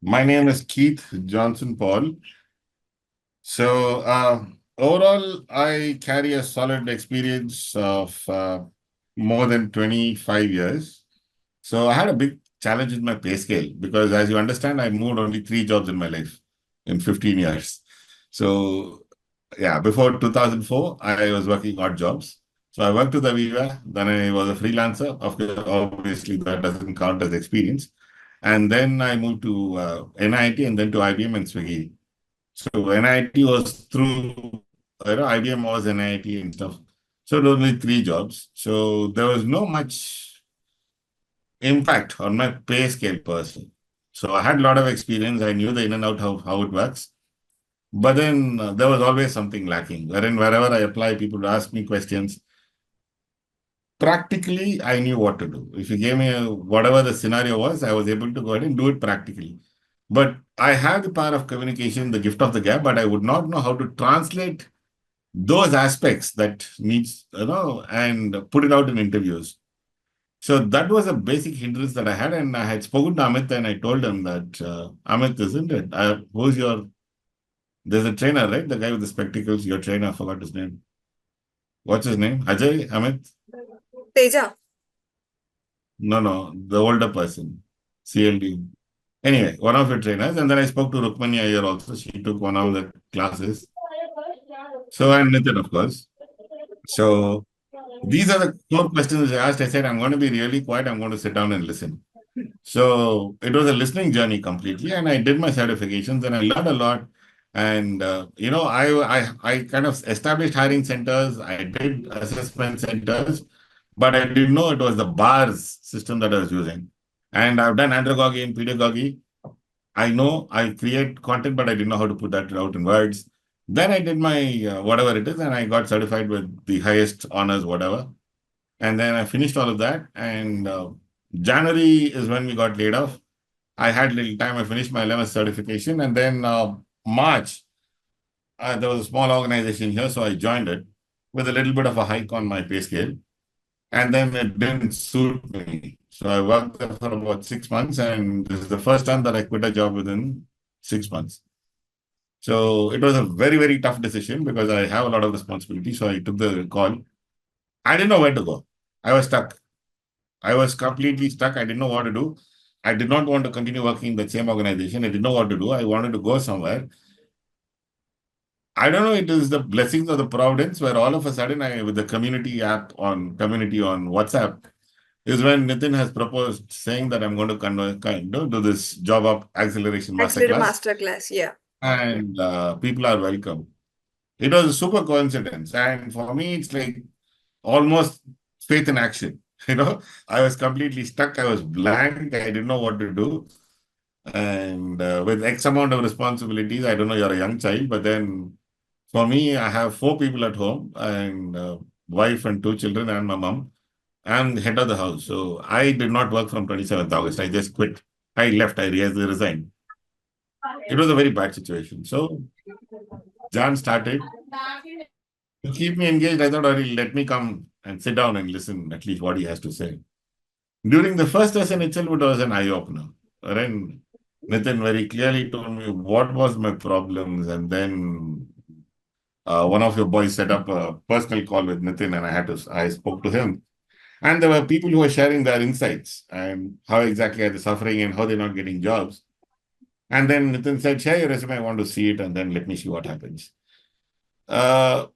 My name is Keith Johnson Paul. So, overall, I carry a solid experience of more than 25 years. So, I had a big challenge with my pay scale because, as you understand, I moved only three jobs in my life in 15 years. So, yeah, before 2004, I was working odd jobs. So, I worked with Aviva, then I was a freelancer. Of course, obviously, that doesn't count as experience. And then I moved to NIT and then to IBM and Swiggy. So NIT was through, IBM was NIT and stuff. So it was only three jobs. So there was no much impact on my pay scale per se. So I had a lot of experience. I knew the in and out how it works. But then there was always something lacking. Wherein wherever I apply, people would ask me questions. Practically, I knew what to do. If you gave me whatever the scenario was, I was able to go ahead and do it practically. But I have the power of communication, the gift of the gap, but I would not know how to translate those aspects that needs, and put it out in interviews. So that was a basic hindrance that I had. And I had spoken to Amit and I told him that, Amit, isn't it? There's a trainer, right? The guy with the spectacles, your trainer, I forgot his name. What's his name? Ajay, Amit? Teja. No, no, the older person, CLD. Anyway, one of your trainers. And then I spoke to Rukmani Iyer also. She took one of the classes. So, and Nitin, of course. So, these are the core questions I asked. I said, I'm going to be really quiet. I'm going to sit down and listen. So, it was a listening journey completely. And I did my certifications and I learned a lot. And, I kind of established hiring centers. I did assessment centers, but I didn't know it was the bars system that I was using. And I've done andragogy and pedagogy. I know I create content, but I didn't know how to put that out in words. Then I did my whatever it is, and I got certified with the highest honors, whatever. And then I finished all of that. And January is when we got laid off. I had little time. I finished my 11th certification, and then March, there was a small organization here, so I joined it with a little bit of a hike on my pay scale. And then it didn't suit me. So I worked there for about 6 months, and this is the first time that I quit a job within 6 months. So it was a very, very tough decision because I have a lot of responsibility. So I took the call. I didn't know where to go. I was stuck. I was completely stuck. I didn't know what to do. I did not want to continue working in the same organization. I didn't know what to do. I wanted to go somewhere. I don't know, it is the blessings of the providence where all of a sudden with the community on WhatsApp, is when Nitin has proposed saying that I'm going to do this job up acceleration Accelerator masterclass masterclass. Yeah. and people are welcome. It was a super coincidence. And for me, it's like almost faith in action. I was completely stuck. I was blank. I didn't know what to do. And with X amount of responsibilities, I don't know, you're a young child, but then for me, I have four people at home and wife and two children and my mom. I'm the head of the house. So I did not work from 27th August. I just quit. I left. I resigned. It was a very bad situation. So Jan started to keep me engaged. I thought, let me come and sit down and listen at least what he has to say. During the first lesson itself, it was an eye-opener. Then Nitin very clearly told me what was my problems. And then one of your boys set up a personal call with Nitin and I spoke to him. And there were people who were sharing their insights and how exactly are they suffering and how they're not getting jobs. And then Nitin said, share your resume, I want to see it, and then let me see what happens. Uh,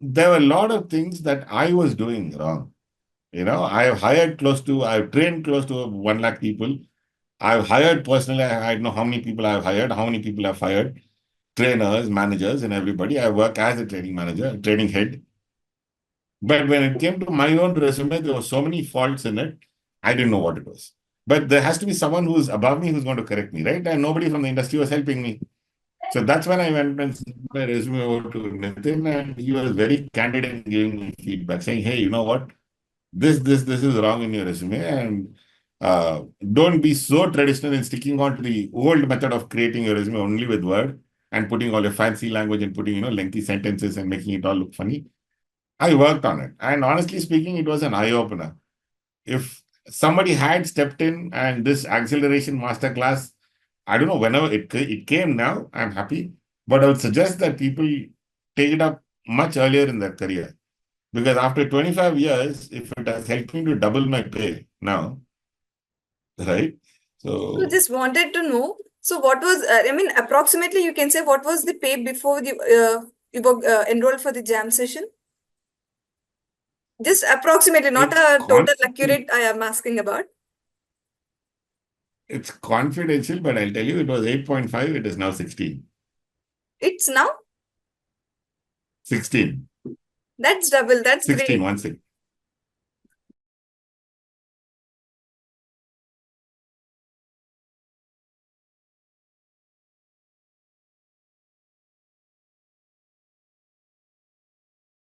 there were a lot of things that I was doing wrong. I've trained close to 1 lakh people. I've hired personally, I know how many people I've hired, how many people I've fired, trainers, managers, and everybody. I work as a training manager, training head. But when it came to my own resume, there were so many faults in it, I didn't know what it was. But there has to be someone who's above me who's going to correct me, right? And nobody from the industry was helping me. So that's when I went and sent my resume over to Nitin, and he was very candid in giving me feedback, saying, hey, you know what? This is wrong in your resume. And don't be so traditional in sticking on to the old method of creating your resume only with Word and putting all your fancy language and putting, lengthy sentences and making it all look funny. I worked on it. And honestly speaking, it was an eye-opener. If somebody had stepped in and this acceleration masterclass I don't know, whenever it came now, I'm happy. But I would suggest that people take it up much earlier in their career. Because after 25 years, if it has helped me to double my pay now, right? So So just wanted to know. So what was, I mean, approximately you can say what was the pay before you were enrolled for the jam session? Just approximately, not it's a total confidential. accurate I am asking about. It's confidential, but I'll tell you it was 8.5, it is now 16. It's now? 16. That's double. That's 16, great. 1 6.